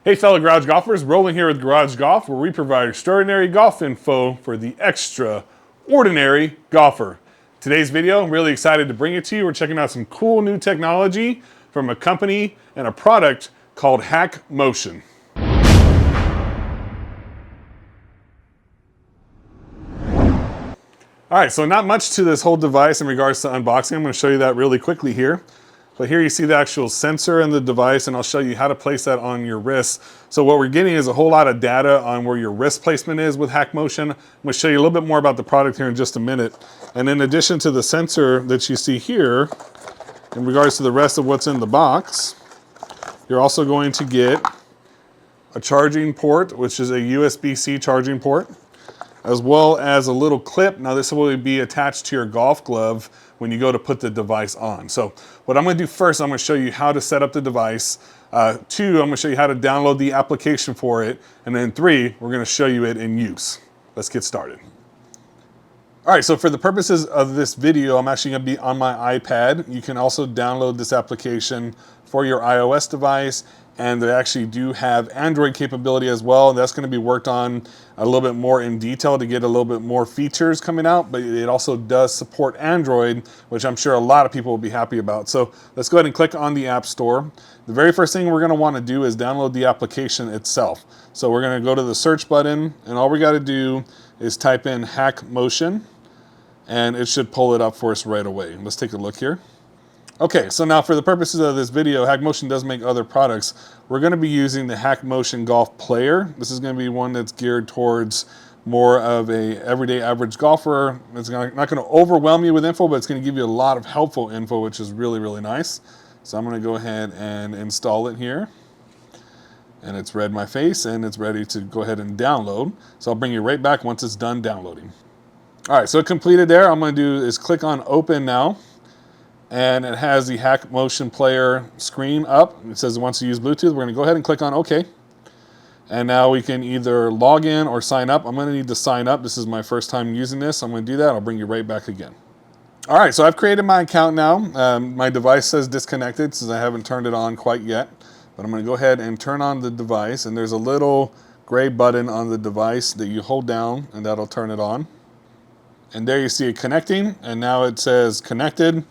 Hey fellow garage golfers, rolling here with Garage Golf, where we provide extraordinary golf info for the extraordinary golfer. Today's video, I'm really excited to bring it to you. We're checking out some cool new technology from a company and a product called HackMotion. All right, so not much to this whole device in regards to unboxing. I'm going to show you that really quickly here. But here you see the actual sensor in the device, and I'll show you how to place that on your wrist. So what we're getting is a whole lot of data on where your wrist placement is with HackMotion. I'm going to show you a little bit more about the product here in just a minute. And in addition to the sensor that you see here, in regards to the rest of what's in the box, you're also going to get a charging port, which is a USB-C charging port, as well as a little clip. Now this will be attached to your golf glove when you go to put the device on. So what I'm going to do first, I'm going to show you how to set up the device. Two, I'm going to show you how to download the application for it. And then three, we're going to show you it in use. Let's get started. All right, so for the purposes of this video, I'm actually going to be on my iPad. You can also download this application for your iOS device, and they actually do have Android capability as well. That's going to be worked on a little bit more in detail to get a little bit more features coming out, but it also does support Android, which I'm sure a lot of people will be happy about. So let's go ahead and click on the App Store. The very first thing we're going to want to do is download the application itself. So we're going to go to the search button, and all we got to do is type in HackMotion, and it should pull it up for us right away. Let's take a look here. Okay, so now for the purposes of this video, HackMotion does make other products. We're going to be using the HackMotion Golf Player. This is going to be one that's geared towards more of a everyday average golfer. It's not going to overwhelm you with info, but it's going to give you a lot of helpful info, which is really, really nice. So I'm going to go ahead and install it here. And it's read my face, and it's ready to go ahead and download. So I'll bring you right back once it's done downloading. All right, so it completed there. All I'm going to do is click on Open now. And it has the HackMotion Player screen up. It says it wants to use Bluetooth. We're going to go ahead and click on OK. And now we can either log in or sign up. I'm going to need to sign up. This is my first time using this. I'm going to do that. I'll bring you right back again. All right, so I've created my account now. My device says disconnected since I haven't turned it on quite yet. But I'm going to go ahead and turn on the device. And there's a little gray button on the device that you hold down, and that'll turn it on. And there you see it connecting. And now it says connected.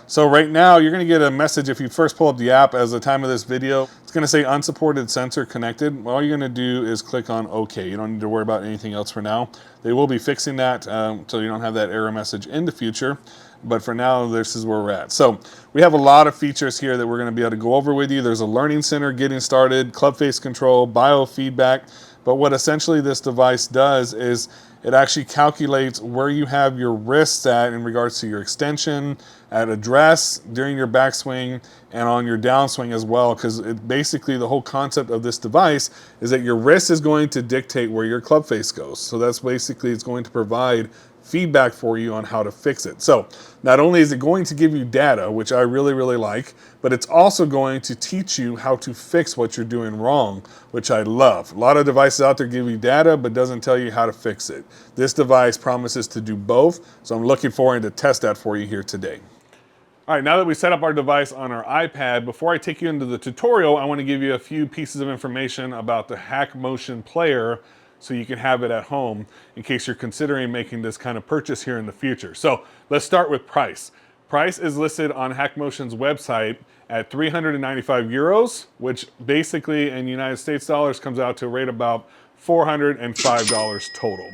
So right now, you're going to get a message if you first pull up the app as the time of this video. It's going to say unsupported sensor connected. All you're going to do is click on OK. You don't need to worry about anything else for now. They will be fixing that so you don't have that error message in the future. But for now, this is where we're at. So we have a lot of features here that we're going to be able to go over with you. There's a learning center getting started, clubface control, biofeedback. But what essentially this device does is it actually calculates where you have your wrists at in regards to your extension, at address, during your backswing, and on your downswing as well. Because basically the whole concept of this device is that your wrist is going to dictate where your club face goes. So that's basically, it's going to provide feedback for you on how to fix it. So not only is it going to give you data, which I really, really like, but it's also going to teach you how to fix what you're doing wrong, which I love. A lot of devices out there give you data, but doesn't tell you how to fix it. This device promises to do both, so I'm looking forward to test that for you here today. All right, now that we set up our device on our iPad, before I take you into the tutorial, I want to give you a few pieces of information about the HackMotion Player so you can have it at home in case you're considering making this kind of purchase here in the future. So let's start with price. Price is listed on HackMotion's website at 395 euros, which basically in United States dollars comes out to a rate about $405 total.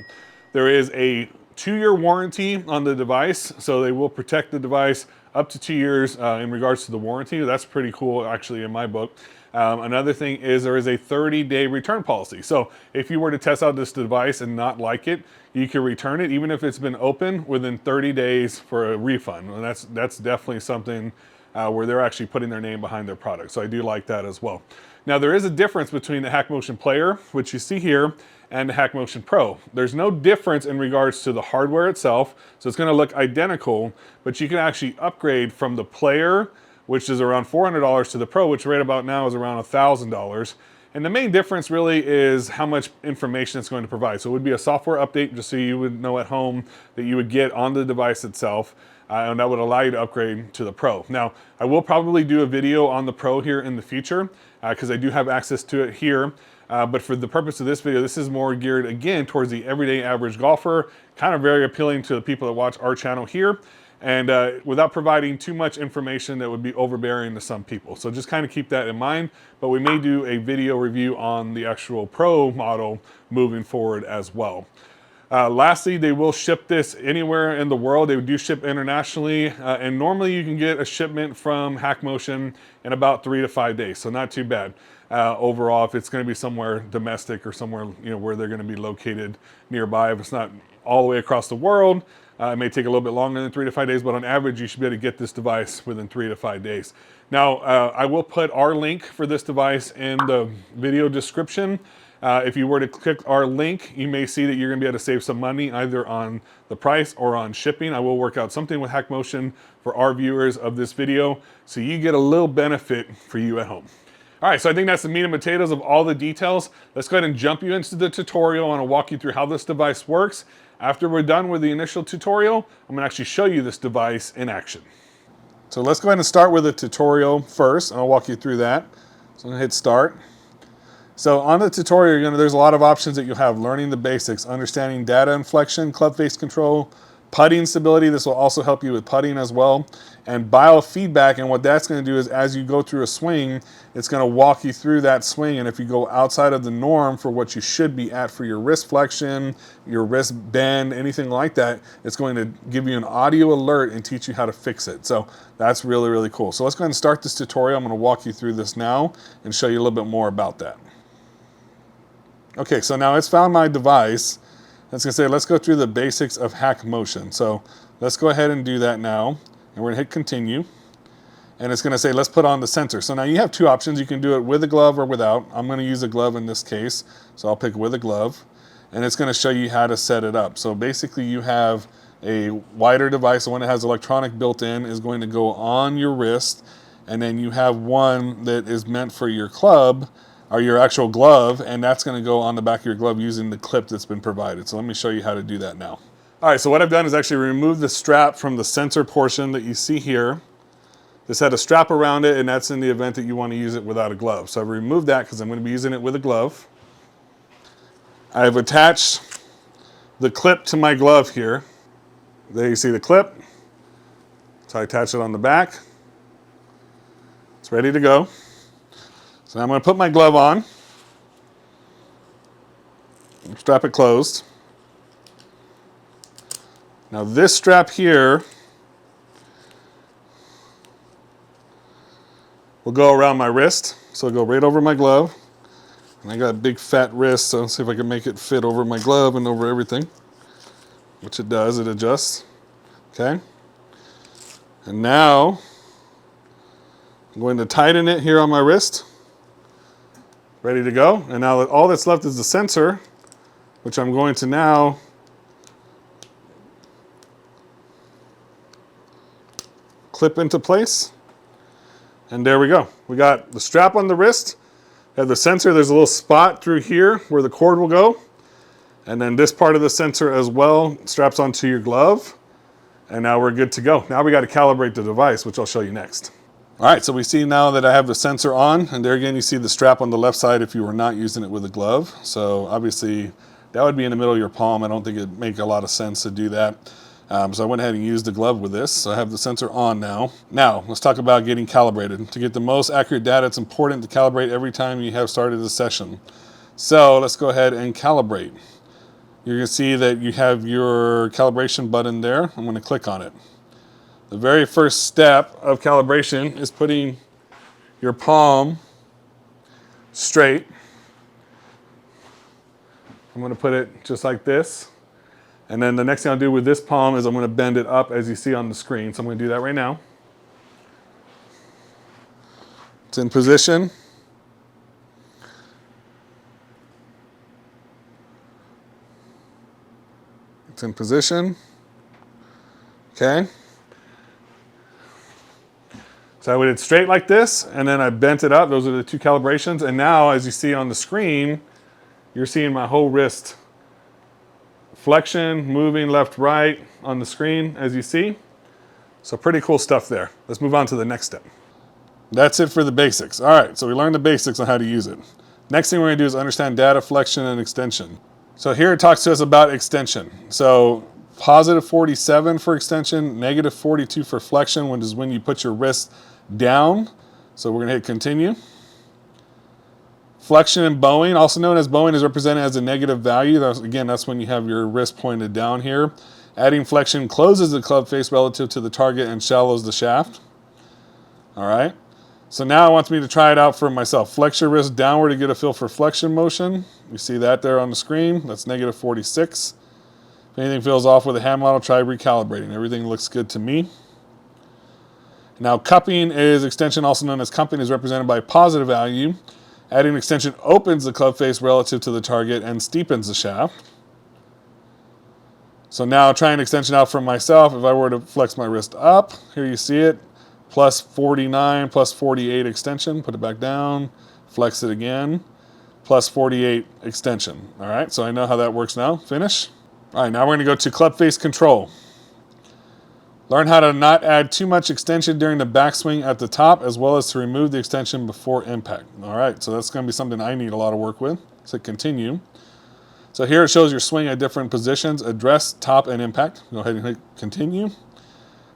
There is a 2-year warranty on the device, so they will protect the device up to 2 years in regards to the warranty. That's pretty cool, actually, in my book. Another thing is there is a 30-day return policy. So if you were to test out this device and not like it, you can return it, even if it's been open, within 30 days for a refund. And that's definitely something where they're actually putting their name behind their product. So I do like that as well. Now there is a difference between the HackMotion Player, which you see here, and the HackMotion Pro. There's no difference in regards to the hardware itself, so it's going to look identical, but you can actually upgrade from the Player, which is around $400, to the Pro, which right about now is around $1,000. And the main difference really is how much information it's going to provide. So it would be a software update, just so you would know at home that you would get on the device itself. and that would allow you to upgrade to the Pro. Now, I will probably do a video on the Pro here in the future because I do have access to it here. But for the purpose of this video, this is more geared again towards the everyday average golfer, kind of very appealing to the people that watch our channel here, and without providing too much information that would be overbearing to some people. So just kind of keep that in mind, but we may do a video review on the actual Pro model moving forward as well. Lastly, they will ship this anywhere in the world. They do ship internationally, and normally you can get a shipment from HackMotion in about 3 to 5 days, so not too bad. Overall, if it's going to be somewhere domestic or somewhere where they're going to be located nearby, if it's not all the way across the world, it may take a little bit longer than 3 to 5 days, but on average, you should be able to get this device within 3 to 5 days. Now, I will put our link for this device in the video description. If you were to click our link, you may see that you're going to be able to save some money either on the price or on shipping. I will work out something with HackMotion for our viewers of this video, so you get a little benefit for you at home. All right, so I think that's the meat and potatoes of all the details. Let's go ahead and jump you into the tutorial. I want to walk you through how this device works. After we're done with the initial tutorial, I'm going to actually show you this device in action. So let's go ahead and start with the tutorial first, and I'll walk you through that. So I'm going to hit start. So on the tutorial, there's a lot of options that you'll have. Learning the basics, understanding data inflection, club face control, putting stability. This will also help you with putting as well. And biofeedback, and what that's going to do is as you go through a swing, it's going to walk you through that swing. And if you go outside of the norm for what you should be at for your wrist flexion, your wrist bend, anything like that, it's going to give you an audio alert and teach you how to fix it. So that's really, really cool. So let's go ahead and start this tutorial. I'm going to walk you through this now and show you a little bit more about that. Okay, so now it's found my device. It's going to say, let's go through the basics of HackMotion. So let's go ahead and do that now. And we're going to hit continue. And it's going to say, let's put on the sensor. So now you have two options. You can do it with a glove or without. I'm going to use a glove in this case. So I'll pick with a glove. And it's going to show you how to set it up. So basically you have a wider device. The one that has electronic built in is going to go on your wrist. And then you have one that is meant for your club, or your actual glove, and that's going to go on the back of your glove using the clip that's been provided. So let me show you how to do that now. All right, so what I've done is actually remove the strap from the sensor portion that you see here. This had a strap around it, and that's in the event that you want to use it without a glove. So I've removed that because I'm going to be using it with a glove. I've attached the clip to my glove here. There you see the clip. So I attach it on the back. It's ready to go. So now I'm going to put my glove on, strap it closed. Now this strap here will go around my wrist, so it'll go right over my glove. And I got a big fat wrist, so let's see if I can make it fit over my glove and over everything, which it does, it adjusts. Okay. And now I'm going to tighten it here on my wrist. Ready to go. And now all that's left is the sensor, which I'm going to now clip into place. And there we go. We got the strap on the wrist, have the sensor. There's a little spot through here where the cord will go. And then this part of the sensor as well straps onto your glove. And now we're good to go. Now we got to calibrate the device, which I'll show you next. All right, so we see now that I have the sensor on, and there again you see the strap on the left side if you were not using it with a glove. So obviously that would be in the middle of your palm. I don't think it'd make a lot of sense to do that. So I went ahead and used the glove with this. So I have the sensor on now. Now, let's talk about getting calibrated. To get the most accurate data, it's important to calibrate every time you have started a session. So let's go ahead and calibrate. You're going to see that you have your calibration button there. I'm going to click on it. The very first step of calibration is putting your palm straight. I'm going to put it just like this. And then the next thing I'll do with this palm is I'm going to bend it up as you see on the screen. So I'm going to do that right now. It's in position. It's in position. Okay. So I did it straight like this, and then I bent it up. Those are the two calibrations. And now, as you see on the screen, you're seeing my whole wrist flexion, moving left, right on the screen, as you see. So pretty cool stuff there. Let's move on to the next step. That's it for the basics. All right, so we learned the basics on how to use it. Next thing we're gonna do is understand data flexion and extension. So here it talks to us about extension. So positive 47 for extension, negative 42 for flexion, which is when you put your wrist down. So we're gonna hit continue. Flexion and bowing, also known as bowing, is represented as a negative value. That's when you have your wrist pointed down here. Adding flexion closes the club face relative to the target and shallows the shaft. All right. So now it wants me to try it out for myself. Flex your wrist downward to get a feel for flexion motion. You see that there on the screen. That's negative 46. If anything feels off with a hand model, try recalibrating. Everything looks good to me. Now cupping is extension, also known as cupping, is represented by a positive value. Adding extension opens the club face relative to the target and steepens the shaft. So now trying extension out for myself, if I were to flex my wrist up, here you see it, plus 49, plus 48 extension, put it back down, flex it again, plus 48 extension. All right, so I know how that works now. Finish. All right, now we're gonna go to club face control. Learn how to not add too much extension during the backswing at the top, as well as to remove the extension before impact. All right, so that's gonna be something I need a lot of work with. So continue. So here it shows your swing at different positions, address, top, and impact. Go ahead and hit continue.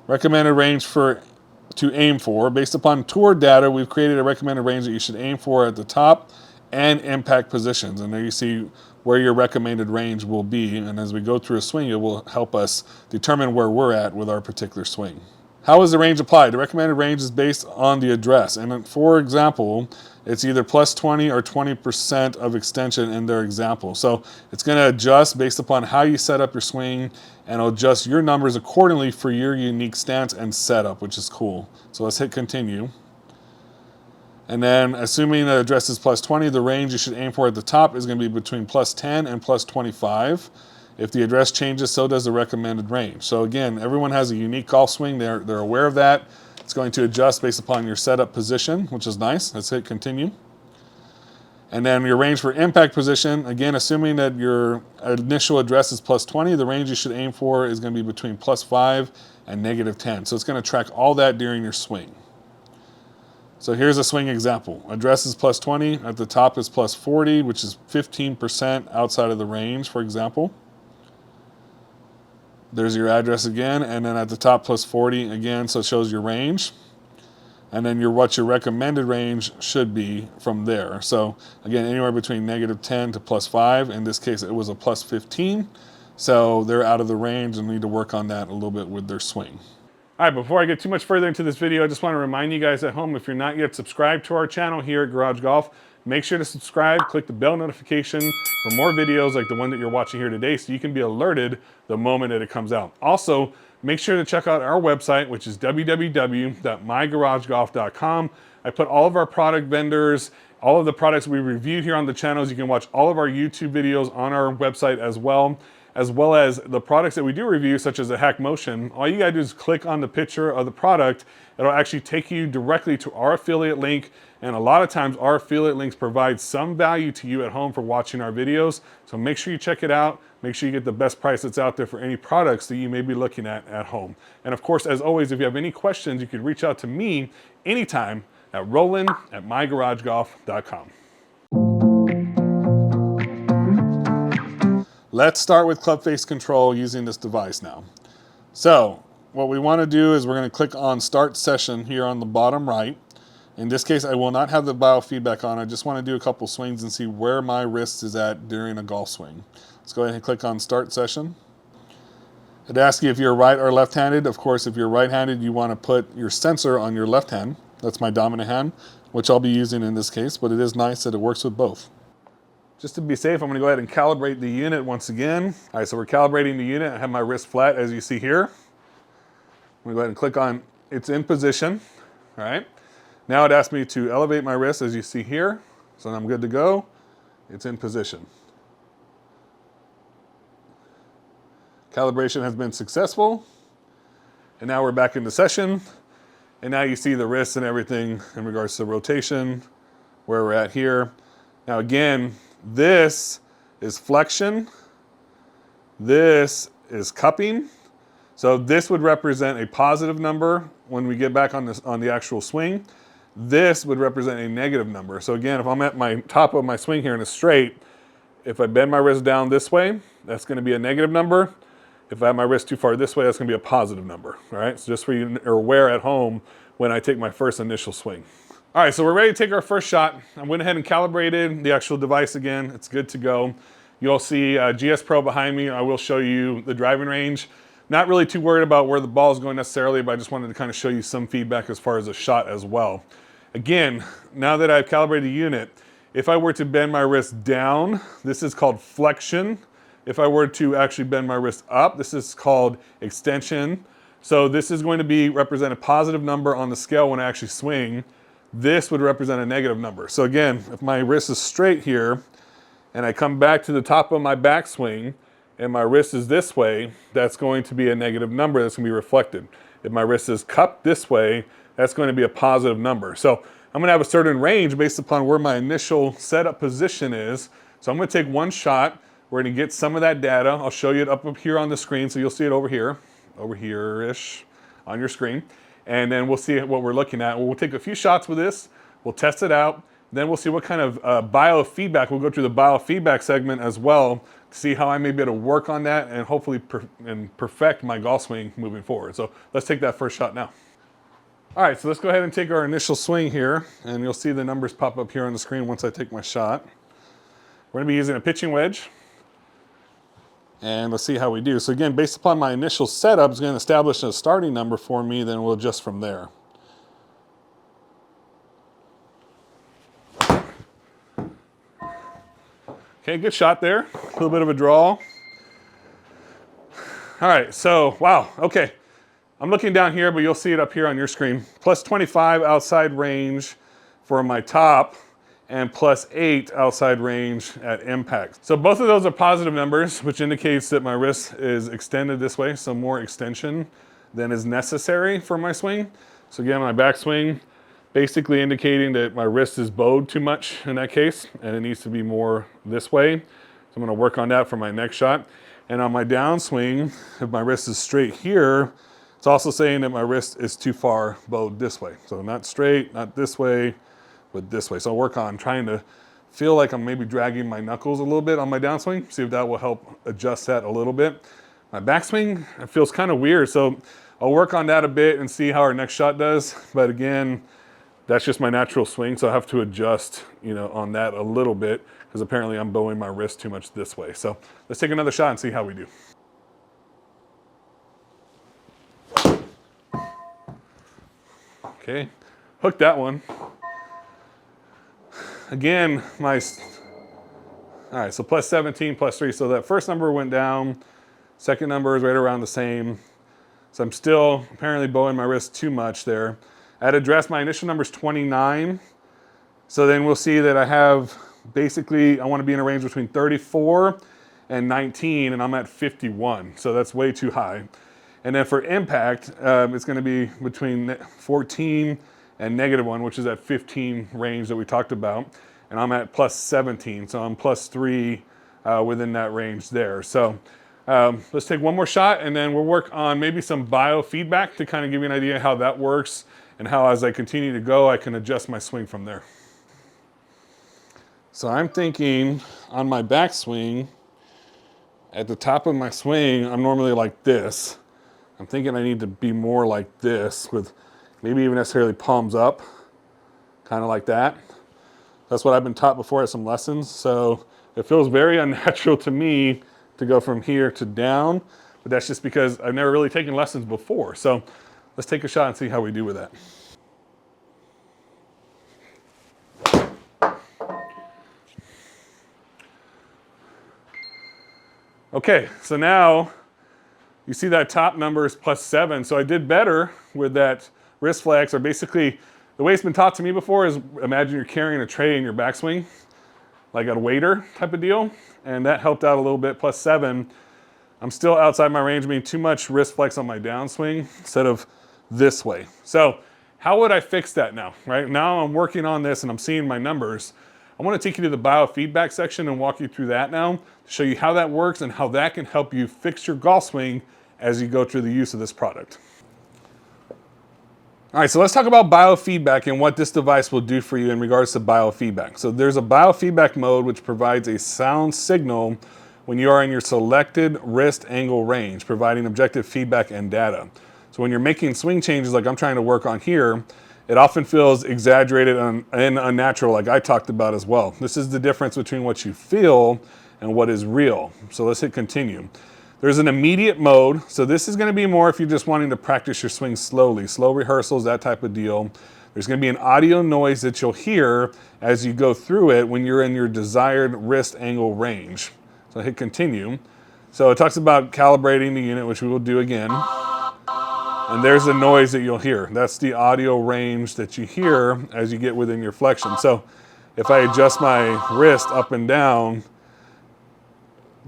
Recommended range to aim for. Based upon tour data, we've created a recommended range that you should aim for at the top and impact positions. And there you see where your recommended range will be. And as we go through a swing, it will help us determine where we're at with our particular swing. How is the range applied? The recommended range is based on the address. And for example, it's either plus 20 or 20% of extension in their example. So it's going to adjust based upon how you set up your swing, and it'll adjust your numbers accordingly for your unique stance and setup, which is cool. So let's hit continue. And then assuming the address is plus 20, the range you should aim for at the top is going to be between plus 10 and plus 25. If the address changes, so does the recommended range. So again, everyone has a unique golf swing. They're aware of that. It's going to adjust based upon your setup position, which is nice. Let's hit continue. And then your range for impact position, again, assuming that your initial address is plus 20, the range you should aim for is going to be between plus 5 and negative 10. So it's going to track all that during your swing. So here's a swing example. Address is plus 20, at the top is plus 40, which is 15% outside of the range, for example. There's your address again, and then at the top plus 40 again, so it shows your range. And then what your recommended range should be from there. So again, anywhere between negative 10 to plus 5. In this case, it was a plus 15. So they're out of the range and need to work on that a little bit with their swing. All right, before I get too much further into this video, I just want to remind you guys at home, if you're not yet subscribed to our channel here at Garage Golf, make sure to subscribe, click the bell notification for more videos like the one that you're watching here today so you can be alerted the moment that it comes out. Also, make sure to check out our website, which is www.mygaragegolf.com. I put all of our product vendors, all of the products we review here on the channels. You can watch all of our YouTube videos on our website as well as the products that we do review, such as the HackMotion. All you gotta do is click on the picture of the product. It'll actually take you directly to our affiliate link. And a lot of times our affiliate links provide some value to you at home for watching our videos. So make sure you check it out. Make sure you get the best price that's out there for any products that you may be looking at home. And of course, as always, if you have any questions, you can reach out to me anytime at roland@mygaragegolf.com. Let's start with club face control using this device now. So what we want to do is we're going to click on Start Session here on the bottom right. In this case, I will not have the biofeedback on. I just want to do a couple swings and see where my wrist is at during a golf swing. Let's go ahead and click on Start Session. It asks you if you're right or left-handed. Of course, if you're right-handed, you want to put your sensor on your left hand. That's my dominant hand, which I'll be using in this case, but it is nice that it works with both. Just to be safe, I'm going to go ahead and calibrate the unit once again. All right, so we're calibrating the unit. I have my wrist flat, as you see here. I'm going to go ahead and click on it's in position. All right. Now it asks me to elevate my wrist, as you see here. So I'm good to go. It's in position. Calibration has been successful. And now we're back into session. And now you see the wrist and everything in regards to rotation, where we're at here. Now again, this is flexion. This is cupping. So this would represent a positive number when we get back on the actual swing. This would represent a negative number. So again, if I'm at my top of my swing here in a straight, if I bend my wrist down this way, that's going to be a negative number. If I have my wrist too far this way, that's going to be a positive number. All right, so just so you are aware at home when I take my first initial swing. All right, so we're ready to take our first shot. I went ahead and calibrated the actual device again. It's good to go. You'll see GS Pro behind me. I will show you the driving range. Not really too worried about where the ball is going necessarily, but I just wanted to kind of show you some feedback as far as a shot as well. Again, now that I've calibrated the unit, if I were to bend my wrist down, this is called flexion. If I were to actually bend my wrist up, this is called extension. So this is going to represent a positive number on the scale when I actually swing. This would represent a negative number. So again, if my wrist is straight here, and I come back to the top of my backswing, and my wrist is this way, that's going to be a negative number that's going to be reflected. If my wrist is cupped this way, that's going to be a positive number. So I'm going to have a certain range based upon where my initial setup position is. So I'm going to take one shot. We're going to get some of that data. I'll show you it up here on the screen, so you'll see it over here-ish on your screen. And then we'll see what we're looking at. We'll take a few shots with this. We'll test it out. Then we'll see what kind of biofeedback. We'll go through the biofeedback segment as well to see how I may be able to work on that and hopefully perfect my golf swing moving forward. So let's take that first shot now. All right, so let's go ahead and take our initial swing here, and you'll see the numbers pop up here on the screen once I take my shot. We're gonna be using a pitching wedge, and let's see how we do. So again, based upon my initial setup, it's gonna establish a starting number for me, then we'll adjust from there. Okay, good shot there. A little bit of a draw. All right, so, wow, okay. I'm looking down here, but you'll see it up here on your screen. Plus 25 outside range for my top, and plus 8 outside range at impact. So both of those are positive numbers, which indicates that my wrist is extended this way, so more extension than is necessary for my swing. So again, my backswing, basically indicating that my wrist is bowed too much in that case, and it needs to be more this way. So I'm gonna work on that for my next shot. And on my downswing, if my wrist is straight here, it's also saying that my wrist is too far bowed this way. So not straight, not this way, but this way. So I'll work on trying to feel like I'm maybe dragging my knuckles a little bit on my downswing, see if that will help adjust that a little bit. My backswing, it feels kind of weird. So I'll work on that a bit and see how our next shot does. But again, that's just my natural swing, so I have to adjust, on that a little bit because apparently I'm bowing my wrist too much this way. So let's take another shot and see how we do. Okay, hooked that one. Again, all right, so plus 17, plus 3. So that first number went down. Second number is right around the same. So I'm still apparently bowing my wrist too much there. At address, my initial number is 29. So then we'll see that I have basically, I want to be in a range between 34 and 19, and I'm at 51. So that's way too high. And then for impact, it's going to be between 14 and -1, which is that 15 range that we talked about. And I'm at plus 17, so I'm plus 3 within that range there. So let's take one more shot, and then we'll work on maybe some biofeedback to kind of give you an idea how that works and how, as I continue to go, I can adjust my swing from there. So I'm thinking on my backswing, at the top of my swing, I'm normally like this. I'm thinking I need to be more like this, with maybe even necessarily palms up, kind of like that. That's what I've been taught before at some lessons. So it feels very unnatural to me to go from here to down, but that's just because I've never really taken lessons before. So let's take a shot and see how we do with that. Okay, so now you see that top number is plus 7. So I did better with that wrist flex, or basically the way it's been taught to me before is imagine you're carrying a tray in your backswing, like a waiter type of deal. And that helped out a little bit, plus 7. I'm still outside my range, meaning too much wrist flex on my downswing instead of this way. So how would I fix that now, right? Now I'm working on this and I'm seeing my numbers. I want to take you to the biofeedback section and walk you through that now to show you how that works and how that can help you fix your golf swing as you go through the use of this product. All right, so let's talk about biofeedback and what this device will do for you in regards to biofeedback. So there's a biofeedback mode which provides a sound signal when you are in your selected wrist angle range, providing objective feedback and data. So when you're making swing changes like I'm trying to work on here, it often feels exaggerated and unnatural like I talked about as well. This is the difference between what you feel and what is real. So let's hit continue. There's an immediate mode. So this is gonna be more if you're just wanting to practice your swing slowly, slow rehearsals, that type of deal. There's gonna be an audio noise that you'll hear as you go through it when you're in your desired wrist angle range. So hit continue. So it talks about calibrating the unit, which we will do again. And there's the noise that you'll hear. That's the audio range that you hear as you get within your flexion. So if I adjust my wrist up and down,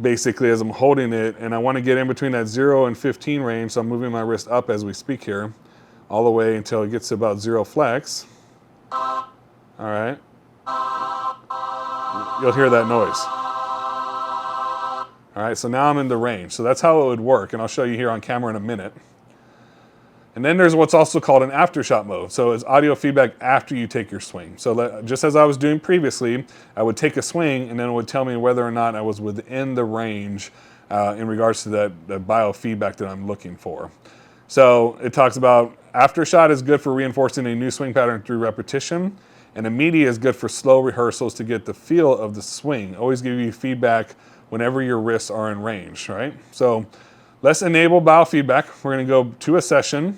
basically as I'm holding it, and I want to get in between that 0 and 15 range, so I'm moving my wrist up as we speak here, all the way until it gets to about 0 flex. All right. You'll hear that noise. All right, so now I'm in the range. So that's how it would work, and I'll show you here on camera in a minute. And then there's what's also called an aftershot mode. So it's audio feedback after you take your swing. So just as I was doing previously, I would take a swing and then it would tell me whether or not I was within the range in regards to that biofeedback that I'm looking for. So it talks about aftershot is good for reinforcing a new swing pattern through repetition, and immediate is good for slow rehearsals to get the feel of the swing. Always give you feedback whenever your wrists are in range, right? So let's enable biofeedback. We're gonna go to a session.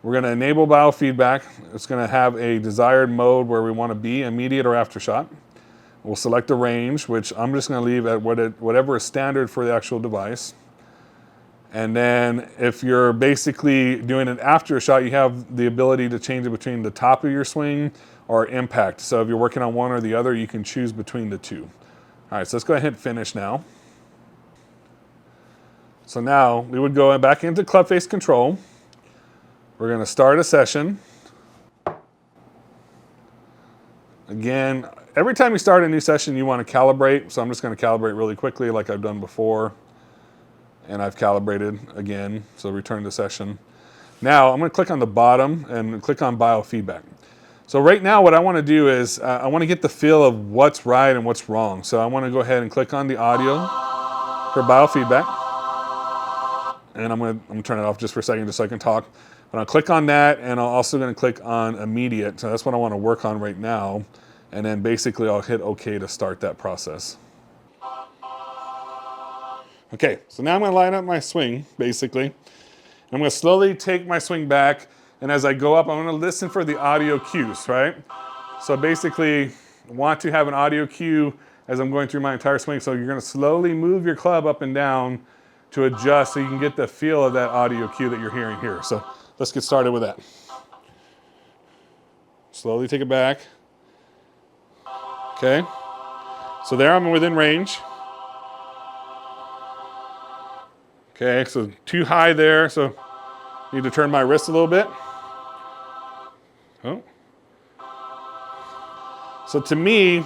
We're gonna enable biofeedback. It's gonna have a desired mode where we wanna be, immediate or aftershot. We'll select a range, which I'm just gonna leave at whatever is standard for the actual device. And then if you're basically doing an aftershot, you have the ability to change it between the top of your swing or impact. So if you're working on one or the other, you can choose between the two. All right, so let's go ahead and hit finish now. So now we would go back into clubface control. We're gonna start a session. Again, every time you start a new session, you wanna calibrate. So I'm just gonna calibrate really quickly like I've done before. And I've calibrated again, so return to session. Now I'm gonna click on the bottom and click on biofeedback. So right now what I wanna do is, I wanna get the feel of what's right and what's wrong. So I wanna go ahead and click on the audio for biofeedback. And I'm gonna turn it off just for a second just so I can talk. But I'll click on that, and I'm also gonna click on immediate. So that's what I wanna work on right now. And then basically I'll hit OK to start that process. Okay, so now I'm gonna line up my swing, basically. I'm gonna slowly take my swing back, and as I go up, I'm gonna listen for the audio cues, right? So basically, want to have an audio cue as I'm going through my entire swing. So you're gonna slowly move your club up and down to adjust so you can get the feel of that audio cue that you're hearing here. So let's get started with that. Slowly take it back. Okay, so there I'm within range. Okay, so too high there, so I need to turn my wrist a little bit. Oh. So to me,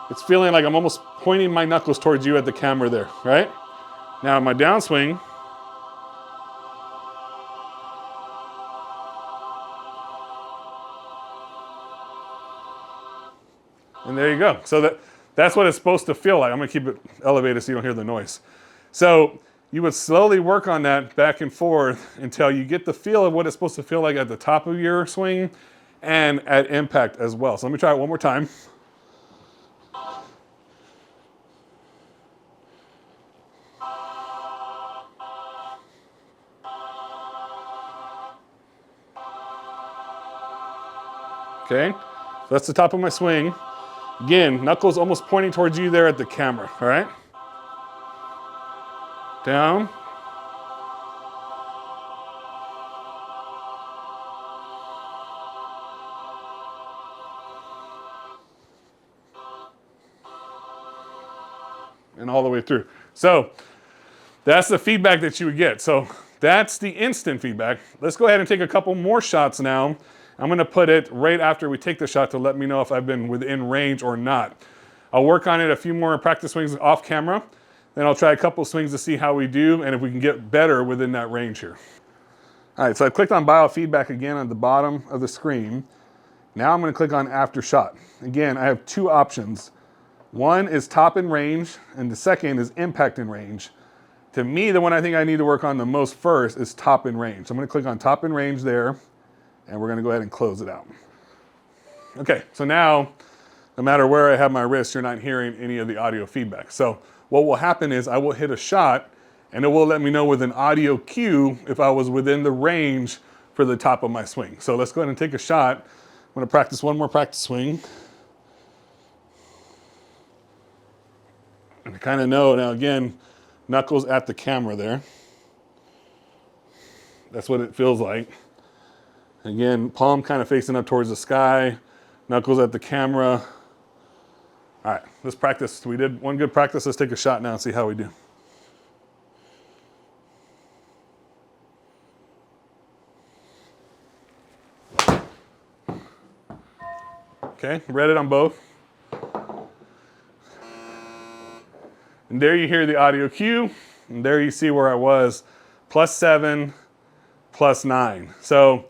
it's feeling like I'm almost pointing my knuckles towards you at the camera there, right? Now my downswing. And there you go. So that's what it's supposed to feel like. I'm gonna keep it elevated so you don't hear the noise. So you would slowly work on that back and forth until you get the feel of what it's supposed to feel like at the top of your swing and at impact as well. So let me try it one more time. Okay, so that's the top of my swing. Again, knuckles almost pointing towards you there at the camera, all right? Down. And all the way through. So that's the feedback that you would get. So that's the instant feedback. Let's go ahead and take a couple more shots now. I'm gonna put it right after we take the shot to let me know if I've been within range or not. I'll work on it a few more practice swings off camera. Then I'll try a couple swings to see how we do and if we can get better within that range here. All right, so I clicked on Biofeedback again at the bottom of the screen. Now I'm gonna click on After Shot. Again, I have two options. One is top in range, and the second is impact in range. To me, the one I think I need to work on the most first is top in range. So I'm gonna click on top in range there, and we're gonna go ahead and close it out. Okay, so now, no matter where I have my wrist, you're not hearing any of the audio feedback. So what will happen is I will hit a shot, and it will let me know with an audio cue if I was within the range for the top of my swing. So let's go ahead and take a shot. I'm gonna practice one more practice swing. And I kind of know, now again, knuckles at the camera there. That's what it feels like. Again, palm kind of facing up towards the sky, knuckles at the camera. All right, let's practice. We did one good practice. Let's take a shot now and see how we do. Okay, read it on both. And there you hear the audio cue, and there you see where I was, +7, +9. So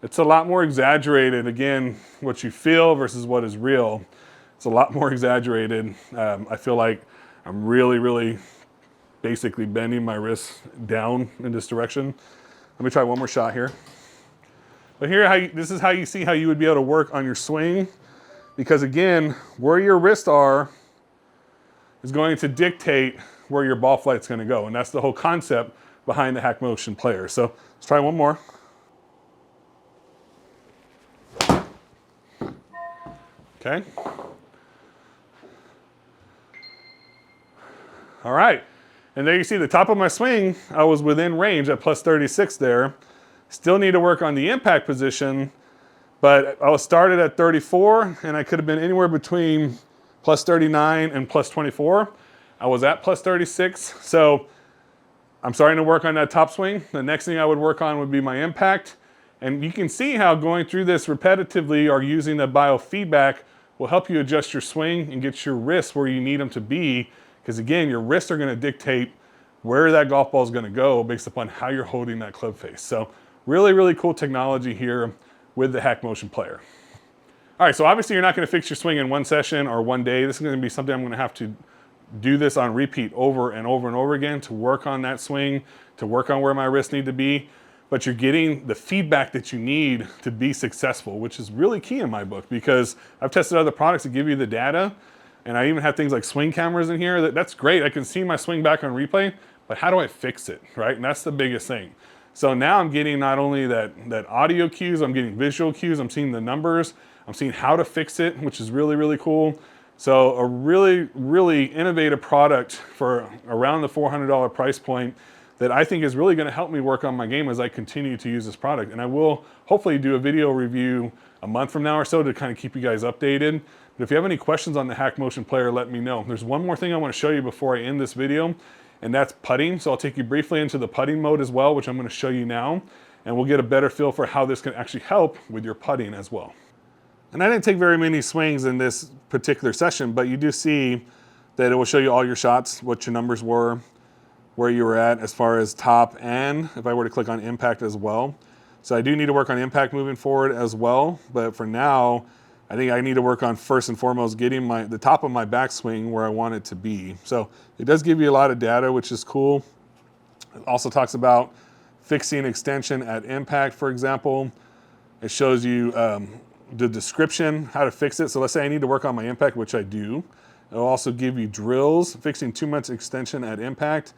it's a lot more exaggerated. Again, what you feel versus what is real. It's a lot more exaggerated. I feel like I'm really basically bending my wrist down in this direction. Let me try one more shot here. But here, this is how you see how you would be able to work on your swing. Because again, where your wrists are is going to dictate where your ball flight's gonna go. And that's the whole concept behind the HackMotion Player. So let's try one more. Okay. All right. And there you see the top of my swing, I was within range at +36 there. Still need to work on the impact position, but I was started at 34 and I could have been anywhere between +39 and +24. I was at +36, so I'm starting to work on that top swing. The next thing I would work on would be my impact. And you can see how going through this repetitively or using the biofeedback will help you adjust your swing and get your wrists where you need them to be. Because again, your wrists are gonna dictate where that golf ball is gonna go based upon how you're holding that club face. So really cool technology here with the HackMotion Player. All right, so obviously you're not gonna fix your swing in one session or one day. This is gonna be something I'm gonna have to do this on repeat over and over again to work on that swing, to work on where my wrists need to be. But you're getting the feedback that you need to be successful, which is really key in my book because I've tested other products that give you the data, and I even have things like swing cameras in here. That's great, I can see my swing back on replay, but how do I fix it, right? And that's the biggest thing. So now I'm getting not only that audio cues, I'm getting visual cues, I'm seeing the numbers, I'm seeing how to fix it, which is really cool. So a really innovative product for around the $400 price point that I think is really gonna help me work on my game as I continue to use this product. And I will hopefully do a video review a month from now or so to kind of keep you guys updated. But if you have any questions on the HackMotion Player, let me know. There's one more thing I wanna show you before I end this video, and that's putting. So I'll take you briefly into the putting mode as well, which I'm gonna show you now, and we'll get a better feel for how this can actually help with your putting as well. And I didn't take very many swings in this particular session, but you do see that it will show you all your shots, what your numbers were, where you were at as far as top, and if I were to click on impact as well. So I do need to work on impact moving forward as well, but for now, I think I need to work on first and foremost getting the top of my backswing where I want it to be. So it does give you a lot of data, which is cool. It also talks about fixing extension at impact, for example. It shows you the description, how to fix it. So let's say I need to work on my impact, which I do. It'll also give you drills, fixing too much extension at impact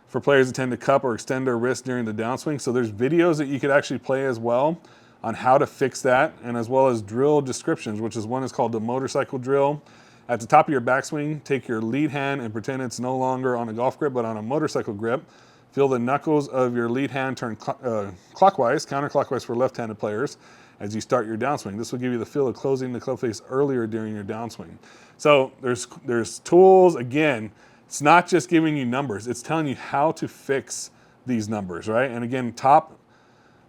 for players that tend to cup or extend their wrist during the downswing. So there's videos that you could actually play as well on how to fix that, and as well as drill descriptions, which is one is called the motorcycle drill. At the top of your backswing, take your lead hand and pretend it's no longer on a golf grip, but on a motorcycle grip. Feel the knuckles of your lead hand turn clockwise, counterclockwise for left-handed players, as you start your downswing. This will give you the feel of closing the club face earlier during your downswing. So there's tools. Again, it's not just giving you numbers, it's telling you how to fix these numbers, right? And again, top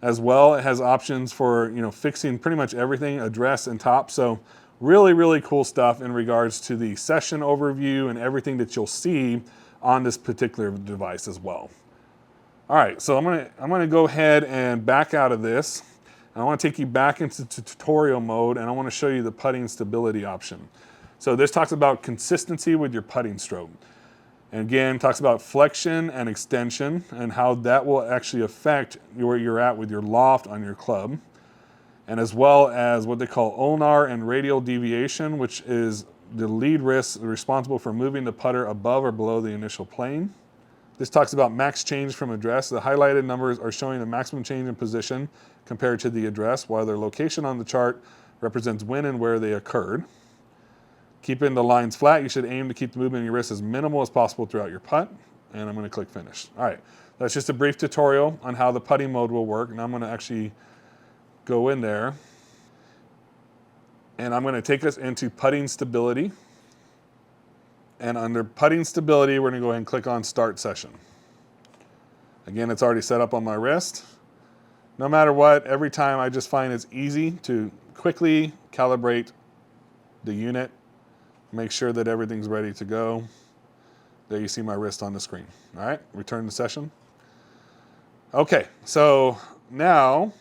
as well, it has options for fixing pretty much everything, address and top. So really cool stuff in regards to the session overview and everything that you'll see on this particular device as well. All right, so I'm gonna go ahead and back out of this. I want to take you back into tutorial mode, and I want to show you the putting stability option. So this talks about consistency with your putting stroke. And again, talks about flexion and extension and how that will actually affect where you're at with your loft on your club. And as well as what they call ulnar and radial deviation, which is the lead wrist responsible for moving the putter above or below the initial plane. This talks about max change from address. The highlighted numbers are showing the maximum change in position compared to the address, while their location on the chart represents when and where they occurred. Keeping the lines flat, you should aim to keep the movement in your wrist as minimal as possible throughout your putt. And I'm going to click finish. All right, that's just a brief tutorial on how the putting mode will work. And I'm going to actually go in there. And I'm going to take us into putting stability. And under putting stability, we're going to go ahead and click on start session. Again, it's already set up on my wrist. No matter what, every time I just find it's easy to quickly calibrate the unit. Make sure that everything's ready to go. There you see my wrist on the screen. All right, return to session. Okay, so now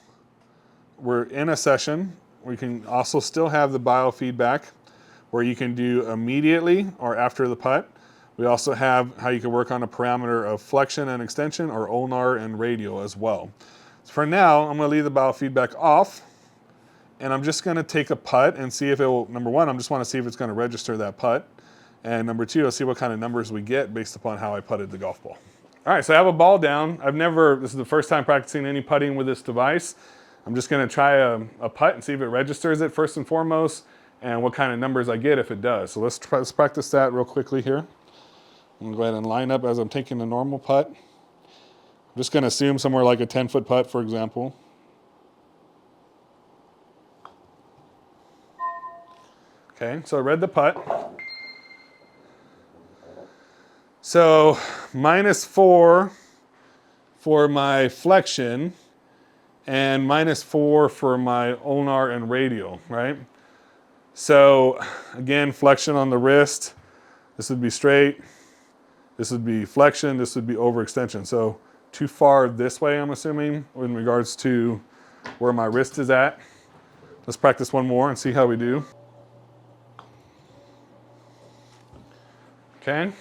we're in a session. We can also still have the biofeedback where you can do immediately or after the putt. We also have how you can work on a parameter of flexion and extension or ulnar and radial as well. So for now, I'm gonna leave the biofeedback off. And I'm just going to take a putt and see if it will, number one, I just want to see if it's going to register that putt. And number two, I'll see what kind of numbers we get based upon how I putted the golf ball. All right, so I have a ball down. This is the first time practicing any putting with this device. I'm just going to try a putt and see if it registers it first and foremost, and what kind of numbers I get if it does. So let's practice that real quickly here. I'm going to go ahead and line up as I'm taking a normal putt. I'm just going to assume somewhere like a 10-foot putt, for example. Okay, so I read the putt. So -4 for my flexion and -4 for my ulnar and radial, right? So again, flexion on the wrist. This would be straight. This would be flexion. This would be overextension. So too far this way, I'm assuming, in regards to where my wrist is at. Let's practice one more and see how we do. Okay,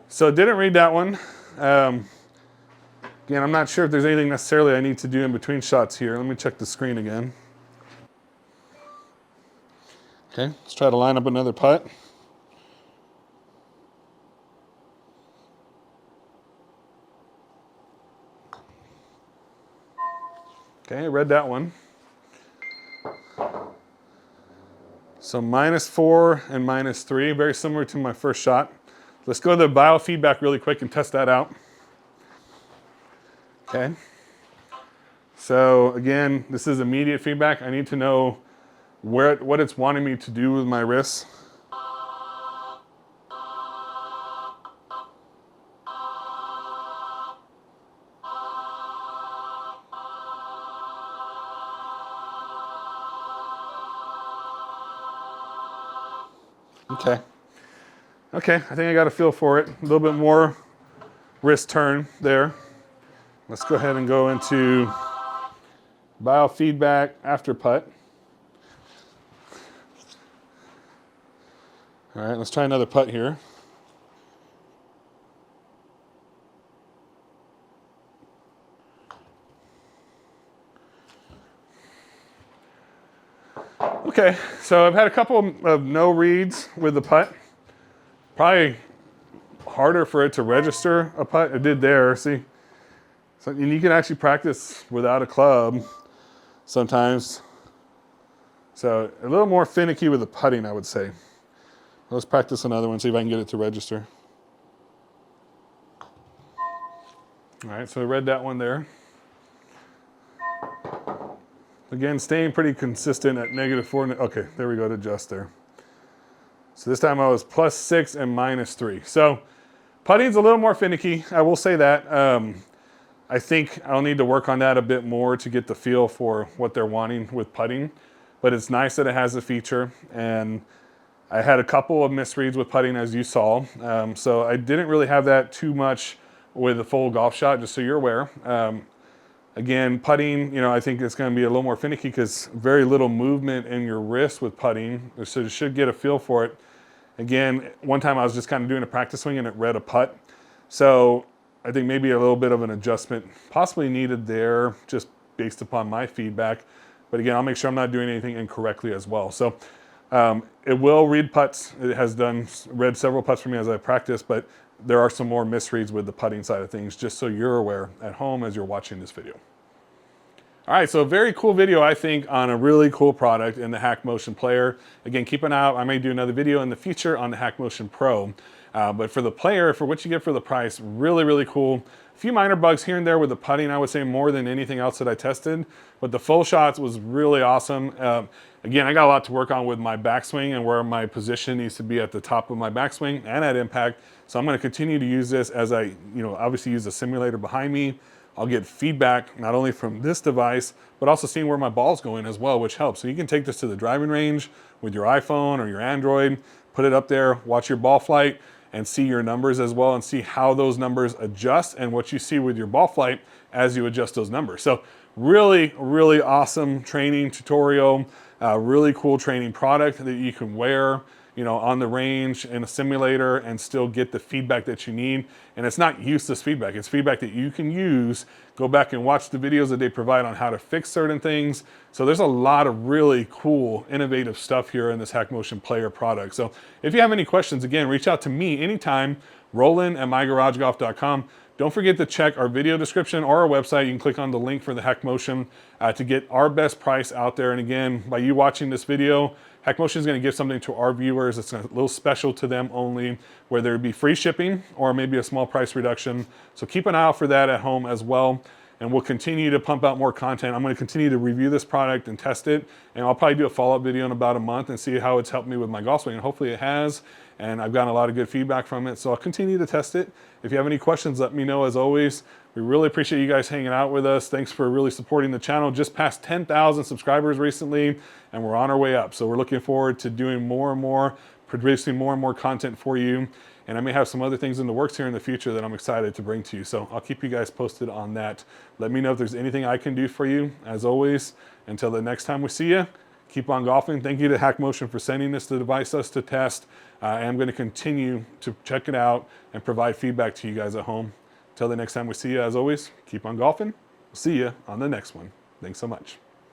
so didn't read that one. Again, I'm not sure if there's anything necessarily I need to do in between shots here. Let me check the screen again. Okay, let's try to line up another putt. Okay, I read that one. So -4 and -3, very similar to my first shot. Let's go to the biofeedback really quick and test that out. Okay. So again, this is immediate feedback. I need to know what it's wanting me to do with my wrists. Okay. Okay, I think I got a feel for it. A little bit more wrist turn there. Let's go ahead and go into biofeedback after putt. All right, let's try another putt here. Okay, so I've had a couple of no reads with the putt. Probably harder for it to register a putt. It did there, see? So you can actually practice without a club sometimes. So a little more finicky with the putting, I would say. Let's practice another one, see if I can get it to register. All right, so I read that one there. Again, staying pretty consistent at -4. Okay, there we go to adjust there. So this time I was +6 and -3. So putting's a little more finicky, I will say that. I think I'll need to work on that a bit more to get the feel for what they're wanting with putting. But it's nice that it has a feature, and I had a couple of misreads with putting, as you saw. So I didn't really have that too much with the full golf shot, just so you're aware. Again, putting, I think it's going to be a little more finicky because very little movement in your wrist with putting. So you should get a feel for it. Again, one time I was just kind of doing a practice swing and it read a putt. So I think maybe a little bit of an adjustment possibly needed there just based upon my feedback. But again, I'll make sure I'm not doing anything incorrectly as well. So it will read putts. It has read several putts for me as I practice, but there are some more misreads with the putting side of things, just so you're aware at home as you're watching this video. All right, so a very cool video, I think, on a really cool product in the HackMotion Player. Again, keep an eye out. I may do another video in the future on the HackMotion Pro. But for the Player, for what you get for the price, really, really cool. A few minor bugs here and there with the putting, I would say, more than anything else that I tested. But the full shots was really awesome. Again, I got a lot to work on with my backswing and where my position needs to be at the top of my backswing and at impact. So I'm going to continue to use this as I, obviously use the simulator behind me. I'll get feedback not only from this device, but also seeing where my ball's going as well, which helps. So you can take this to the driving range with your iPhone or your Android, put it up there, watch your ball flight, and see your numbers as well, and see how those numbers adjust and what you see with your ball flight as you adjust those numbers. So really, really awesome training tutorial, really cool training product that you can wear, on the range in a simulator and still get the feedback that you need. And it's not useless feedback. It's feedback that you can use. Go back and watch the videos that they provide on how to fix certain things. So there's a lot of really cool, innovative stuff here in this HackMotion Player product. So if you have any questions, again, reach out to me anytime, Roland@mygaragegolf.com. Don't forget to check our video description or our website. You can click on the link for the HackMotion to get our best price out there. And again, by you watching this video, HackMotion is going to give something to our viewers that's a little special to them only, where there would be free shipping or maybe a small price reduction. So keep an eye out for that at home as well. And we'll continue to pump out more content. I'm going to continue to review this product and test it. And I'll probably do a follow-up video in about a month and see how it's helped me with my golf swing. And hopefully it has. And I've gotten a lot of good feedback from it. So I'll continue to test it. If you have any questions, let me know as always. We really appreciate you guys hanging out with us. Thanks for really supporting the channel. Just passed 10,000 subscribers recently, and we're on our way up. So we're looking forward to doing more and more, producing more and more content for you. And I may have some other things in the works here in the future that I'm excited to bring to you. So I'll keep you guys posted on that. Let me know if there's anything I can do for you. As always, until the next time we see you, keep on golfing. Thank you to HackMotion for sending this device us to test. I am going to continue to check it out and provide feedback to you guys at home. Until the next time we see you, as always, keep on golfing. We'll see you on the next one. Thanks so much.